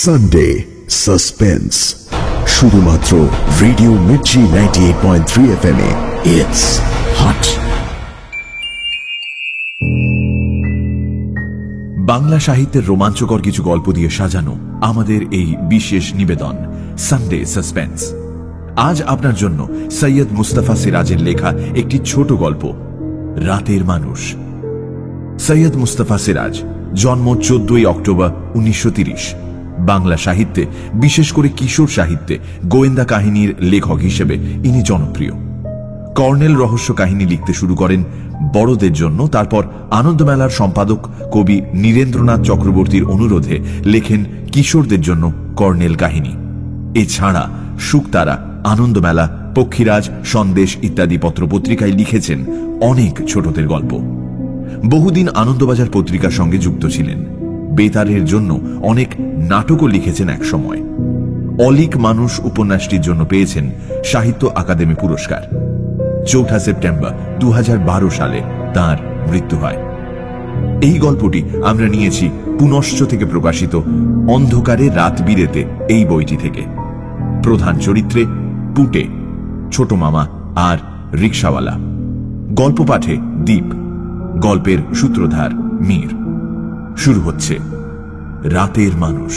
Sunday suspense শুধুমাত্র radio Mirchi 98.3 FM A. It's hot. Bangla সাহিত্যের রোমাঞ্চকর কিছু গল্প দিয়ে সাজানো আমাদের এই বিশেষ নিবেদন সানডে সাসপেন্স। আজ আপনার জন্য সৈয়দ মুস্তাফা সিরাজের লেখা একটি ছোট গল্প, রাতের মানুষ। সৈয়দ মুস্তাফা সিরাজ, জন্ম 14 অক্টোবর 1930। বাংলা সাহিত্যে, বিশেষ করে কিশোর সাহিত্যে গোয়েন্দা কাহিনীর লেখক হিসেবে ইনি জনপ্রিয়। কর্নেল রহস্য কাহিনী লিখতে শুরু করেন বড়দের জন্য, তারপর আনন্দমেলার সম্পাদক কবি নীরেন্দ্রনাথ চক্রবর্তীর অনুরোধে লেখেন কিশোরদের জন্য কর্নেল কাহিনী। এছাড়া শুকতারা, আনন্দমেলা, পক্ষীরাজ, সন্দেশ ইত্যাদি পত্রপত্রিকায় লিখেছেন অনেক ছোটদের গল্প। বহুদিন আনন্দবাজার পত্রিকার সঙ্গে যুক্ত ছিলেন। বেতারের জন্য অনেক নাটকও লিখেছেন এক সময়। অলিক মানুষ উপন্যাসটির জন্য পেয়েছেন সাহিত্য আকাদেমি পুরস্কার। 4 সেপ্টেম্বর 2012 সালে তাঁর মৃত্যু হয়। এই গল্পটি আমরা নিয়েছি পুনশ্চ থেকে প্রকাশিত অন্ধকারে রাত বিরেতে এই বইটি থেকে। প্রধান চরিত্রে পুটে, ছোট মামা আর রিকশাওয়ালা। গল্প পাঠে দীপ, গল্পের সূত্রধার মীর। শুরু হচ্ছে রাতের মানুষ।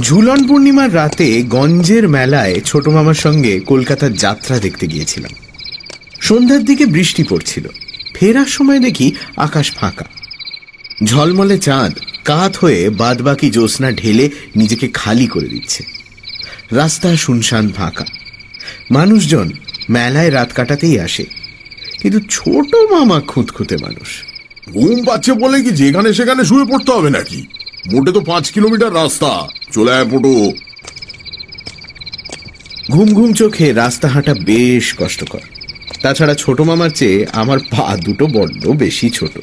ঝুলন পূর্ণিমার রাতে গঞ্জের মেলায় ছোট মামার সঙ্গে কলকাতার যাত্রা দেখতে গিয়েছিলাম। সন্ধ্যার দিকে বৃষ্টি পড়ছিল। ফেরার সময় দেখি আকাশ ফাঁকা, ঝলমলে চাঁদ কাত হয়ে বাদবাকি জ্যোৎস্না ঢেলে নিজেকে খালি করে দিচ্ছে। রাস্তা শুনশান ফাঁকা। মানুষজন মেলায় রাত কাটাতেই আসে, কিন্তু ছোট মামা খুঁতখুঁতে মানুষ। ঘুম পাচ্ছে বলে কি যেখানে সেখানে শুয়ে পড়তে হবে নাকি? মোটে তো 5 কিলোমিটার রাস্তা। চলে আয় পটু। ঘুম ঘুম চোখে রাস্তা হাঁটা বেশ কষ্টকর। তাছাড়া ছোট মামার চেয়ে আমার পা দুটো বড্ড বেশি ছোট।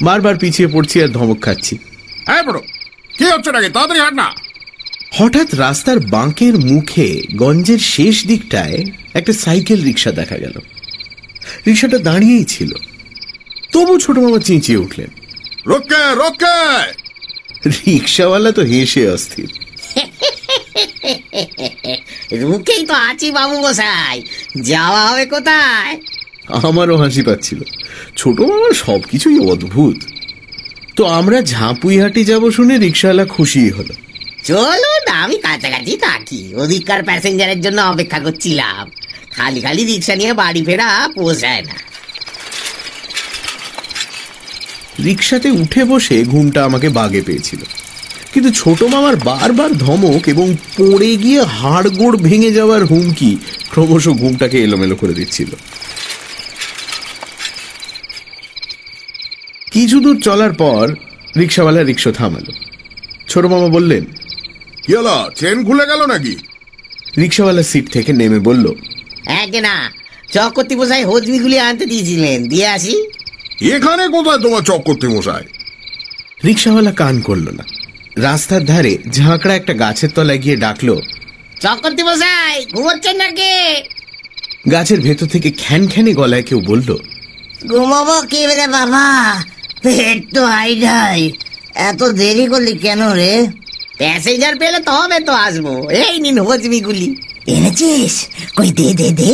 বারবার পিছিয়ে পড়ছি আর ধমক খাচ্ছি। কি হচ্ছে নাকি? তাড়াতাড়ি হাঁট না। হঠাৎ রাস্তার বাঁকের মুখে গঞ্জের শেষ দিকটায় একটা সাইকেল রিক্সা দেখা গেল। রিক্সাটা দাঁড়িয়েই ছিল, তবু ছোট মামা চেঁচিয়ে উঠলেন, রোকে রোকে। রিক্সাওয়ালা তো হেসে অস্থির। রুকেই তো আছি বাবু মশাই, যাওয়া হবে কোথায়? আমারও হাসি পাচ্ছিল। ছোট মামার সবকিছুই অদ্ভুত। তো আমরা ঝাঁপুইহাটি যাব শুনে রিক্সাওয়ালা খুশি হলো। চলুন, আমি কাছাকাছি থাকি, ওদিককার প্যাসেঞ্জারের জন্য অপেক্ষা করছিলাম। খালি খালি রিক্সা নিয়ে বাড়ি ফেরা পোষায় না। রিক্সাতে উঠে বসে ঘুমটা আমাকে বাগে পেয়েছিল, কিন্তু ছোট মামার বারবার ধমক এবং পড়ে গিয়ে হাড়গোড় ভেঙে যাওয়ার হুমকি ক্রমশ ঘুমটাকে এলোমেলো করে দিচ্ছিল। কিছু দূর চলার পর রিক্সাওয়ালা রিক্সা থামালো। ছোট মামা বললেন, কি হলো, চেন খুলে গেল নাকি? রিক্সাওয়ালা সিট থেকে নেমে বলল, না, চক্রবর্তী মশাই হজমিগুলি আনতে দিয়েছিলেন, দিয়ে আসি। এখানে কোথায় তোমার চক্রবর্তী মশাই? রিক্সাওয়ালা কান করল না। রাস্তার ধারে ঝাঁকড়া একটা গাছের তলায় গিয়ে ডাকলো, চক্রবর্তী মশাই ঘুমোচ্ছেন নাকি? গাছের ভেতর থেকে খ্যানখ্যানে গলায় কেউ বলল, ঘুমাবো কি রে বাবা, পেট তো হাইডাই। এত দেরি করলি কেন রে? প্যাসেঞ্জার পেলে তবে তো আসবো। এই নিন হজমিগুলি। এনেছিস? কই দে দে দে,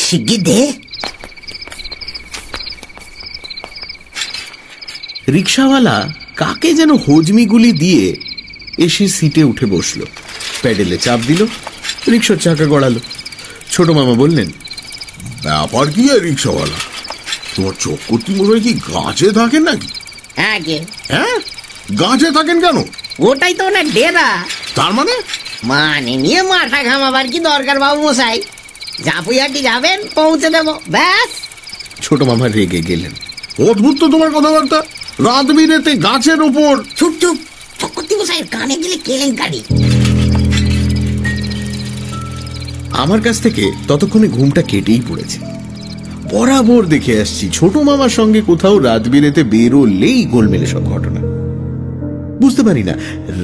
শিগগির দে। রিক্সাওয়ালা কাকে যেন হজমিগুলি দিয়ে এসে সিটে উঠে বসলো, প্যাডেলে চাপ দিল, রিক্সার চাকা গড়ালো। ছোট মামা বললেন, ব্যাপার কি রিক্সাওয়ালা? তোমার চক্রবর্তী মশাই কি গাছে থাকেন নাকি? হ্যাঁ, গাছে থাকেন কেন? ওটাই তো ওনার ডেরা। তার মানে নিয়ে মাথা ঘামাবার কি দরকার বাবু মশাই? ঝাঁপুইহাটি যাবেন, পৌঁছে দেবো, ব্যাস। ছোট মামা রেগে গেলেন। অদ্ভুত তো তোমার কথাবার্তা। রাত বিরেতে গাছের উপর। চুপ চুপ, চক্রবর্তী মশাইয়ের কানে গেলে কেলেঙ্কারি। আমার কাছ থেকে ততক্ষণে ঘুমটা কেটেই পড়েছে। বরাবর দেখে আসছি ছোট মামার সঙ্গে কোথাও রাত বিরেতে বেরোলেই গোলমেলে সব ঘটনা। বুঝতে পারি না,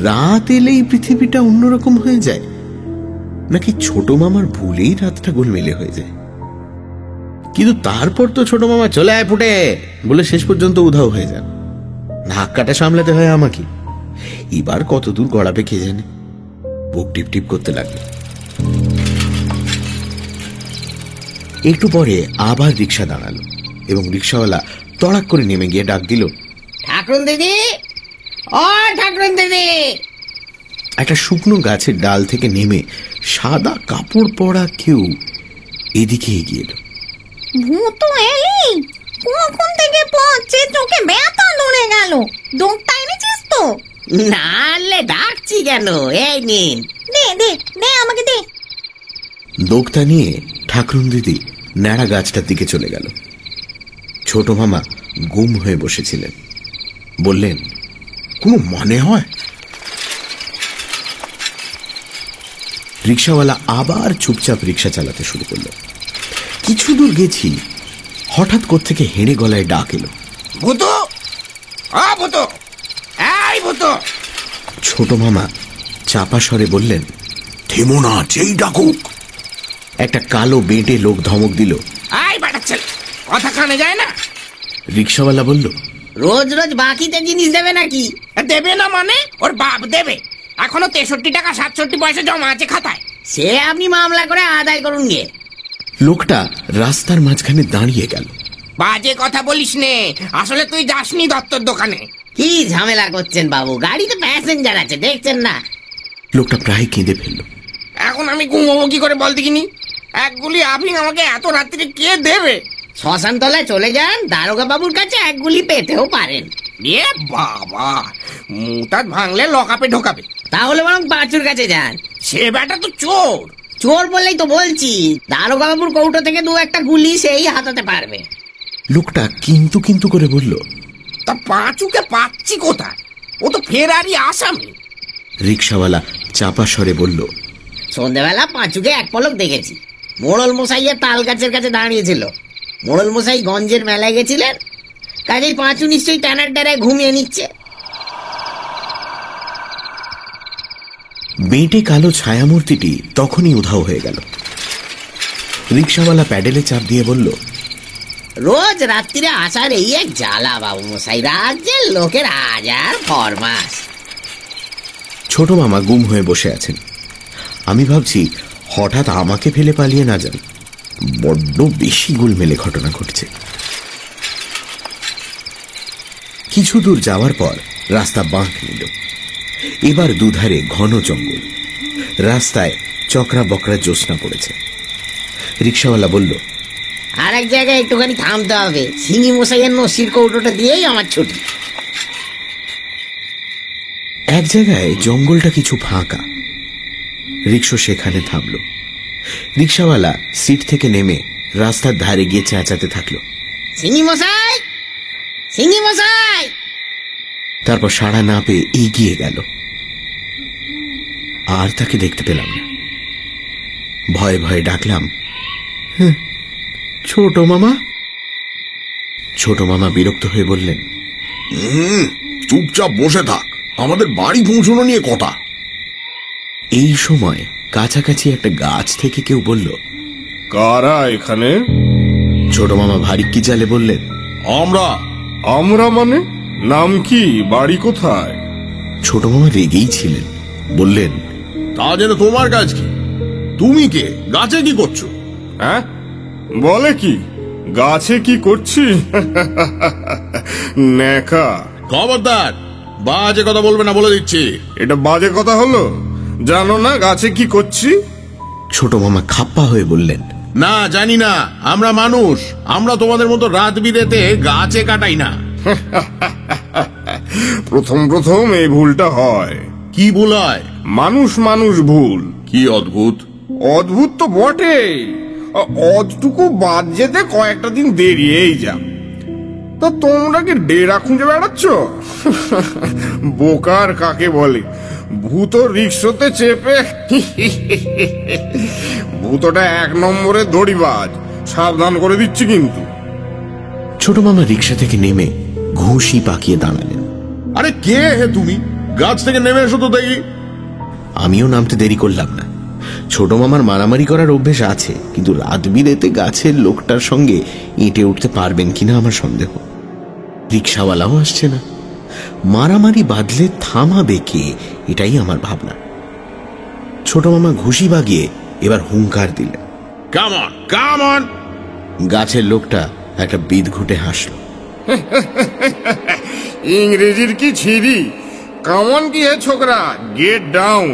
রাত এলেই পৃথিবীটা অন্যরকম হয়ে যায়, নাকি ছোট মামার ভুলেই রাতটা গোলমেলে হয়ে যায়। কিন্তু তারপর তো ছোট মামা চলে আয় ফুটে বলে শেষ পর্যন্ত উধাও হয়ে যান। ধাক্কাটা সামলাতে হয় আমাকে। এবার কত দূর গড়াবে কে জানে। বুক টিপ টিপ করতে লাগলো। একটু পরে আবার রিক্সা দাঁড়ালো এবং রিক্সাওয়ালা তড়াক করে নেমে গিয়ে ডাক দিল, ঠাকুরুন দিদি, ও ঠাকুরুন দিদি। একটা শুকনো গাছের ডাল থেকে নেমে সাদা কাপড় পরা কেউ এদিকে এগিয়ে এলো। ভূত এলি, কখন থেকে পড়ছে, চোখে ব্যথা ধরে গেল। দোকটা এনেছিস তো? না আনলে ডাকছি কেন? এই নিন। দে দে দে, আমাকে দে। দোকতা নিয়ে ঠাকুরুন দিদি ন্যাড়া গাছটার দিকে চলে গেল। ছোট মামা গুম হয়ে বসেছিলেন। বললেন, কোনো মানে হয়? রিক্সাওয়ালা আবার চুপচাপ রিক্সা চালাতে শুরু করলো। কিছু দূর গেছি, হঠাৎ কোত্থেকে হেঁড়ে গলায় ডাক এলো, ভূত, আ ভূত, এই ভূত। ছোট মামা চাপা স্বরে বললেন, থেমো না, যেই ডাকুক। একটা কালো বেঁটে লোক ধমক দিল, আই বাটাচ্ছে, কথা কানে যায় না। রিক্সাওয়ালা বলল, রোজ রোজ বাকিতে জিনিস দেবে নাকি? দেবে না মানে? ওর বাপ দেবে। এখনো 63 টাকা 67 পয়সা জমা আছে খাতায়। সে আপনি মামলা করে আদায় করুন গিয়ে। লোকটা রাস্তার মাঝখানে দাঁড়িয়ে গেল। বাজে কথা বলিস নে, আসলে তুই যাসনি দত্তর দোকানে। কি ঝামেলা করছেন বাবু? গাড়িতে প্যাসেঞ্জার আছে, দেখছেন না? লোকটা প্রায় কেঁদে ফেলল। এখন আমি ঘুমোবো কি করে বল দেখিনি? এক গুলি আফিং আমাকে এত রাত্রে কে দেবে? শ্মশান তলায় চলে যান, দারোগা বাবুর কাছে এক গুলি পেতেও পারেন। এ বাবা, মুটাত ভাঙলে লকাপে ঢোকাবে। তাহলে বরং পাঁচুর কাছে যান। সে বেটা তো চোর। চোর বলেই তো বলছি, দারোগা বাবুর কৌটো থেকে 2-1 গুলি সেই হাতাতে পারবে। লোকটা কিন্তু কিন্তু করে বলল, তা পাঁচুকে পাচ্ছি কোথায়? ও তো ফেরারি আসামি। রিক্সাওয়ালা চাপা স্বরে বলল, সন্ধ্যেবেলা পাঁচুকে এক পলক দেখেছি। মোড়ল মশাইয়ের তাল গাছের কাছে দাঁড়িয়েছিল। মোড়ল মশাই গঞ্জের মেলায় গেছিলেন, কাজেই পাঁচু নিশ্চয়ই টানার ডেরায় ঘুমিয়ে নিচ্ছে। বেঁটে কালো ছায়ামূর্তিটি তখনই উধাও হয়ে গেল। রিক্সাওয়ালা প্যাডেলে চাপ দিয়ে বলল, রোজ রাত্রিরে আসার এই এক জ্বালা বাবু মশাই, রাজ্যের লোকের হাজার ফরমাস। ছোট মামা গুম হয়ে বসে আছেন। আমি ভাবছি হঠাৎ আমাকে ফেলে পালিয়ে না যান। বড্ড বেশি গোলমেলে ঘটনা ঘটছে। কিছু দূর যাওয়ার পর রাস্তা বাঁক নিল। এবার দুধারে ঘন জঙ্গল, রাস্তায় চকরা বকরা জ্যোৎস্না পড়েছে। রিক্সাওয়ালা বলল, আর এক জায়গায় একটুখানি থামতে হবে। সিঙ্গি মশাইয়ের নসির কৌটোটা দিয়েই আমার ছুটি। এক জায়গায় জঙ্গলটা কিছু ফাঁকা। রিক্সা সেখানে থামল। রিক্সাওয়ালা সিট থেকে নেমে রাস্তার ধারে গিয়ে চেঁচাতে থাকলো, সিঙ্গি মশাই, সিঙ্গি মশাই। তারপর সাড়া না পেয়ে এগিয়ে গেল। আর তাকে দেখতে পেলাম না। ভয়ে ভয়ে ডাকলাম, ছোট মামা। ছোট মামা বিরক্ত হয়ে বললেন, চুপচাপ বসে থাক, আমাদের বাড়ি পৌঁছানো নিয়ে কথা। এই সময় কাছাকাছি একটা গাছ থেকে কেউ বলল, কারা এখানে? ছোট মামা ভারী কি চালে বললেন, আমরা। আমরা মানে? নাম কি? বাড়ি কোথায়? ছোট মামা রেগেই ছিলেন। বললেন, তা জেনে তোমার কাজ কি? তুমি কে? গাছে কি করছো? হ্যাঁ, বলে কি গাছে কি করছি? নেকা। খবরদার, বাজে কথা বলবে না বলে দিচ্ছি। এটা বাজে কথা হলো? জানো না গাছে কি করছি? ছোট মামা খাপ্পা হয়ে বললেন, না, জানি না। আমরা মানুষ, আমরা তোমাদের মতো রাত বিরেতে গাছে কাটাই না। প্রথম প্রথম এই ভুলটা হয়। কি ভুল হয়? মানুষ মানুষ ভুল। কি অদ্ভুত। অদ্ভুত তো বটে, অতটুকু বাদ যেতে কয়েকটা দিন দেরিয়েই যা। তা তোমরা কি ডেরা খুঁজে বেড়াচ্ছ? বোকার কাকে বলে? ভূত রিক্সাতে চেপে। ভূতটা 1 নম্বরের দড়িবাজ, সাবধান করে দিচ্ছি কিন্তু। ছোট মামা রিক্সা থেকে নেমে ঘুষি পাকিয়ে দাঁড়ালেন। আরে কে হে তুমি? গাছ থেকে নেমে এসো তো দেখি। আমিও নামতে দেরি করলাম না। ছোট মামার মারামারি করার অভ্যেস আছে, কিন্তু রাত বিরেতে গাছের লোকটার সঙ্গে এঁটে উঠতে পারবেন কিনা আমার সন্দেহ। রিক্সাওয়ালাও আসছে না। মারামারি বাঁধলে থামাবে কে, এটাই আমার ভাবনা। ছোট মামা ঘুষি বাগিয়ে এবার হুঙ্কার দিলেন, কাম অন কাম অন। গাছের লোকটা একটা বিদঘুটে হাসল। ইংরেজির কি ছিরি, কামন কি হে ছোকরা, গেট ডাউন।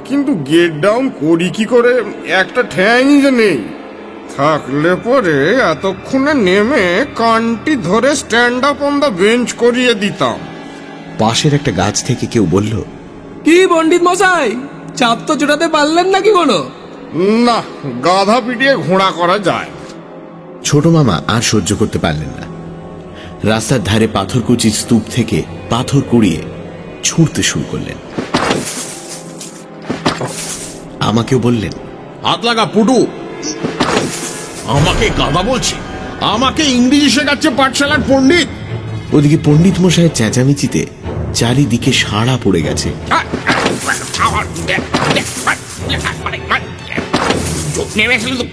কিন্তু গেট ডাউন করি কি করে, একটা ঠ্যাংই যে নেই। থাকলে পরে এতক্ষণে নেমে কানটি ধরে stand up on the bench করিয়ে দিতাম। পাশের একটা গাছ থেকে কেউ বলল, কি পণ্ডিত মশাই, চাপ তো জোটাতে পারলেন নাকি কোনো? না, গাধা পিটিয়ে ঘোড়া করা যায়। ছোট মামা আর সহ্য করতে পারলেন না। রাস্তার ধারে পাথরকুচির স্তূপ থেকে পাথর কুড়িয়ে ছুঁড়তে শুরু করলেন। আমাকেও বললেন, হাত লাগা পুটু। আমাকে গাধা বলছে, আমাকে ইংরেজি শেখাচ্ছে পাঠশালার পণ্ডিত। ওদিকে পণ্ডিত মশাইয়ের চেঁচামেচিতে চারিদিকে সাড়া পড়ে গেছে।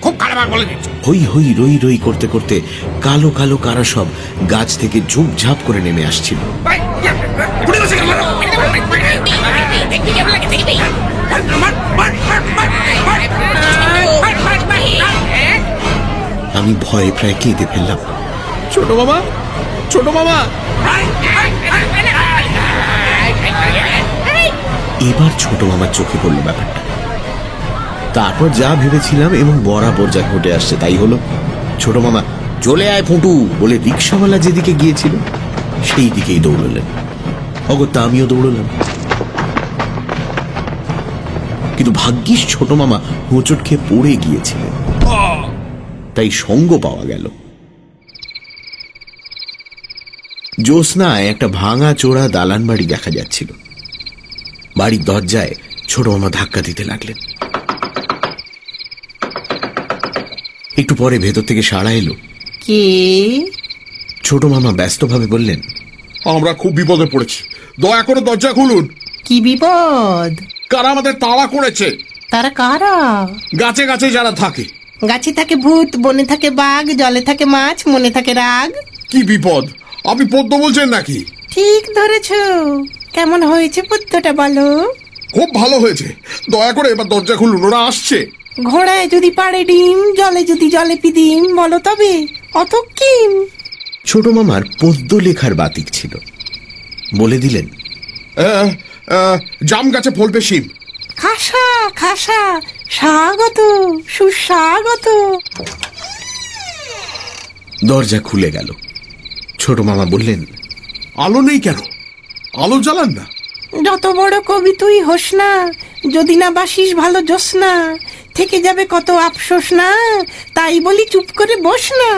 খুব খারাপ বলে দিচ্ছ। হই হই রই রই করতে করতে কালো কালো কারা সব গাছ থেকে ঝুপঝাপ করে নেমে আসছিল। আমি ভয়ে প্রায় কেঁদে ফেললাম। ছোট মামা, ছোট মামা। এবার ছোট মামার চোখে পড়লো ব্যাপারটা। তারপর যা ভেবেছিলাম এবং বরাবর যা ঘটে আসছে তাই হলো। ছোট মামা চলে আয় ফুটু বলে রিক্সাওয়ালা যেদিকে গিয়েছিল সেই দিকেই দৌড়লেন। অগত্যা আমিও দৌড়লাম। কিন্তু ভাগ্যিস ছোট মামা হোঁচট খেয়ে পড়ে গিয়েছিলেন, তাই সঙ্গ পাওয়া গেল। জ্যোৎস্নায় একটা ভাঙা চোরা দালান বাড়ি দেখা যাচ্ছিল। বাড়ির দরজায় ছোট মামা ধাক্কা দিতে লাগলেন। একটু পরে ভেতর থেকে সাড়া এলো। কে? ছোট মামা ব্যস্তভাবে বললেন, আমরা খুব বিপদে পড়েছি, দয়া করে দরজা খুলুন। কি বিপদ? কারা আমাদের তাড়া করেছে। তারা কারা? গাছে গাছে যারা থাকে। গাছে থাকে ভূত, বনে থাকে বাঘ, জলে থাকে মাছ, মনে থাকে রাগ। কি বিপদ? আপনি পদ্ম বলছেন নাকি? ঠিক ধরেছ। কেমন হয়েছে পদ্মটা বলো? খুব ভালো হয়েছে, দয়া করে এবার দরজা খুলুন, ওরা আসছে। ঘোড়ায় যদি পাড়ে ডিম, জলে যদি জলে পিদিম, বলো তবে অত কিম। ছোট মামার পদ্য লেখার বাতিক ছিল। বলে দিলেন, জাম গাছে ফলবে শিম। খাসা খাসা, স্বাগত সুস্বাগত। দরজা খুলে গেল। ছোট মামা বললেন, আলো নেই কেন? আলো জ্বালান না। যত বড় কবি তুই হোস না, যদি না বাসিস ভালো জ্যোৎস্না, থেকে যাবে কত আফসোস না, তাই বলি চুপ করে বস না।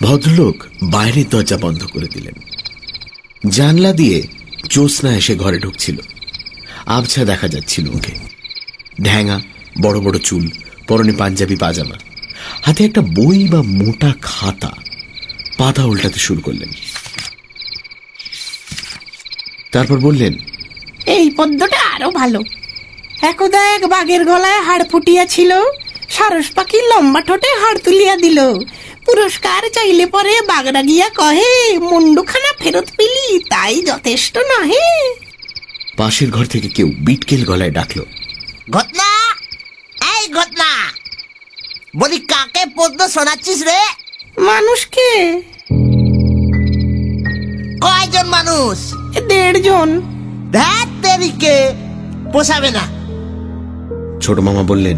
ভদ্রলোক বাইরের দরজা বন্ধ করে দিলেন। জানলা দিয়ে জ্যোৎস্না এসে ঘরে ঢুকছিল। আবছা দেখা যাচ্ছিল ওকে। ঢ্যাঙা, বড় বড় চুল, পরনে পাঞ্জাবি পাজামা, হাতে একটা বই বা মোটা খাতা। পাতা উল্টাতে শুরু করলেন। তারপর বললেন, এই পদ্মটা আরো ভালো। একদা এক বাঘের গলায় হাড় ফুটিয়া ছিল, সারস পাখি লম্বা ঠোঁটে হাড় তুলিয়া দিল। পুরস্কার চাইলে পরে বাগড়া গিয়া কহে, মুন্ডুখানা ফেরত পেলি তাই যথেষ্ট নহে। পাশের ঘর থেকে কেউ বিটকেল গলায় ডাকলো, ঘটনা, এই ঘটনা, বলি কাকে পদ্ম শোনাচ্ছিস রে? মানুষকে। কয়জন মানুষ? 1.5 জন। ধ্যাত তেরিকে, পোষাবে না। ছোট মামা বললেন,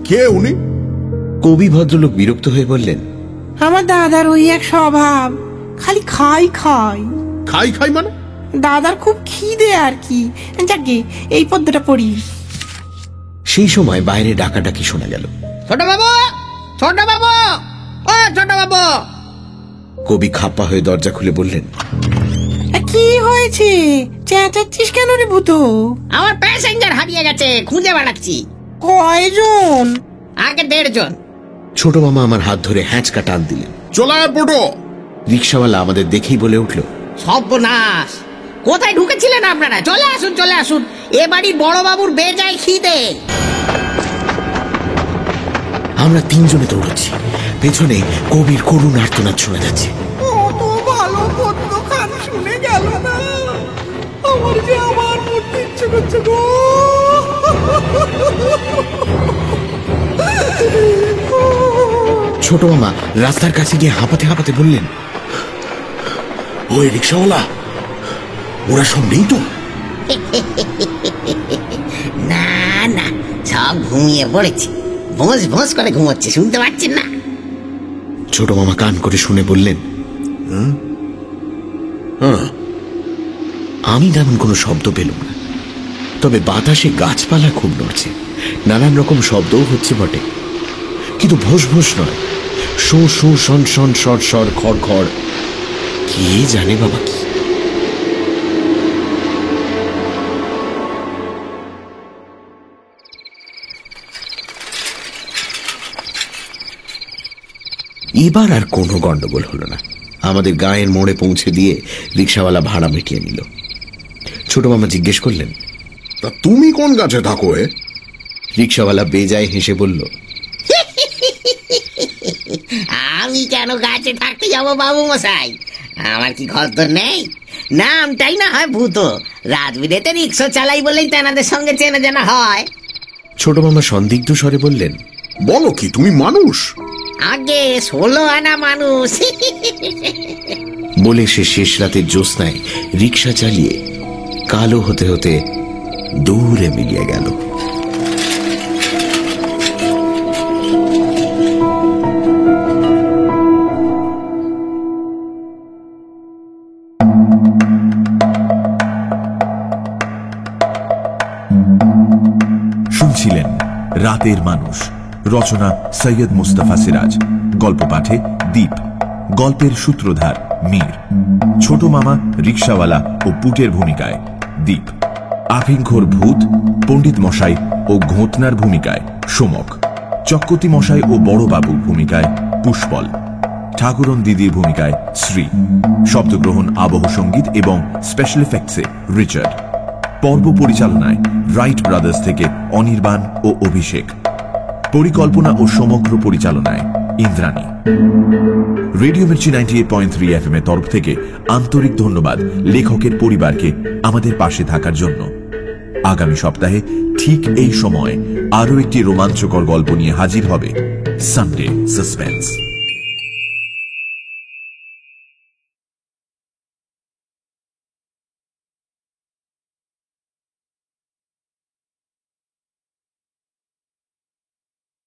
কে উনি? কবি ভদ্রলোক বিরক্ত হয়ে বললেন, আমার দাদার ওই এক স্বভাব, খালি খাই খাই। খাই খাই মানে? দাদার খুব খিদে আর কি। যাকে এই পদ্মটা পড়ি। সেই সময় বাইরে ডাকাডাকি শোনা গেল। ছোট বাবু, ছোট বাবু, ও ছোট বাবু। কবি খাপ্পা হয়ে দরজা খুলে বললেন, কি হয়েছে? চেঁচাচ্ছিস কেন রে ভূত? আমার প্যাসেঞ্জার হারিয়ে গেছে, খুঁজে বেড়াচ্ছি। কয়জন? আগে 1.5 জন। ছোট মামা আমার হাত ধরে হ্যাঁচকা টান দিলেন। চলে আয় পুটু। রিক্সাওয়ালা আমাদের দেখেই বলে উঠল, সর্বনাশ, কোথায় ঢুকেছিলেন আপনারা? চলে আসুন, চলে আসুন, এ বাড়ির বড় বাবুর বেজায় খিদে। আমরা তিনজনে দৌড়চ্ছি, পেছনে কবির করুণ আর্তনাদ শোনা যাচ্ছে। ভালো পদ্ম খান শুনে গেল না, আমার যে আমার মরতে ইচ্ছে করছে গো। ছোট মামা রাস্তার কাছে গিয়ে হাঁপাতে হাঁপাতে বললেন, ওই রিক্সাওয়ালা, ওরা সব নেই তো? না না, সব ঘুমিয়ে পড়েছে, ভোঁস ভোঁস করে ঘুমোচ্ছে, শুনতে পাচ্ছেন না? ছোট মামা কান করে শুনে বললেন, আমি তেমন কোনো শব্দ পেলাম না, তবে বাতাসে গাছপালা খুব নড়ছে, নানান রকম শব্দও হচ্ছে বটে, কিন্তু ভোস ভোস নয়, শো শো শন শন সর সর খড় খড়, কে জানে বাবা কি। এবার আর কোনো গন্ডগোল হলো না। আমাদের গায়ের মোড়ে পৌঁছে দিয়ে রিক্সাওয়ালা ভাড়া মিটিয়ে নিল। ছোট মামা জিজ্ঞেস করলেন, তা তুমি কোন গাছে থাকো? রিক্সাওয়ালা বেজায় হেসে বলল, আমি কেন গাছে থাকতে যাবো বাবু মশাই? আমার কি ঘর তো নেই? নামটাই না হয় ভূত, রাত বিরেতে রিক্সা চালাই বলেই তেনাদের সঙ্গে চেনা জানা হয়। ছোট মামা সন্দিগ্ধ স্বরে বললেন, বলো কি, তুমি মানুষ? আগে 16 আনা মানুষ। বলে সে শেষ রাতের জ্যোৎস্নায় রিক্সা চালিয়ে কালো হতে হতে দূরে মিলিয়ে গেল। শুনছিলেন রাতের মানুষ, রচনা সৈয়দ মুস্তাফা সিরাজ, গল্প পাঠে দীপ, গল্পের সূত্রধার মীর, ছোট মামা রিক্সাওয়ালা ও পুটের ভূমিকায় দীপ, আফিংখোর ভূত পণ্ডিত মশাই ও ঘোতনার ভূমিকায় সোমক, চক্কতি মশাই ও বড় বাবুর ভূমিকায় পুষ্পল, ঠাকুরন দিদির ভূমিকায় শ্রী, শব্দগ্রহণ আবহ সঙ্গীত এবং স্পেশাল এফেক্টসে রিচার্ড, পর্ব পরিচালনায় রাইট ব্রাদার্স থেকে অনির্বাণ ও অভিষেক, পরিকল্পনা ও সমগ্র পরিচালনায় ইন্দ্রাণী। রেডিও মির্চি 98.3 FM এর তরফ থেকে আন্তরিক ধন্যবাদ লেখকের পরিবারকে আমাদের পাশে থাকার জন্য। আগামী সপ্তাহে ঠিক এই সময় আরো একটি রোমাঞ্চকর গল্প নিয়ে হাজির হবে সানডে সাসপেন্স।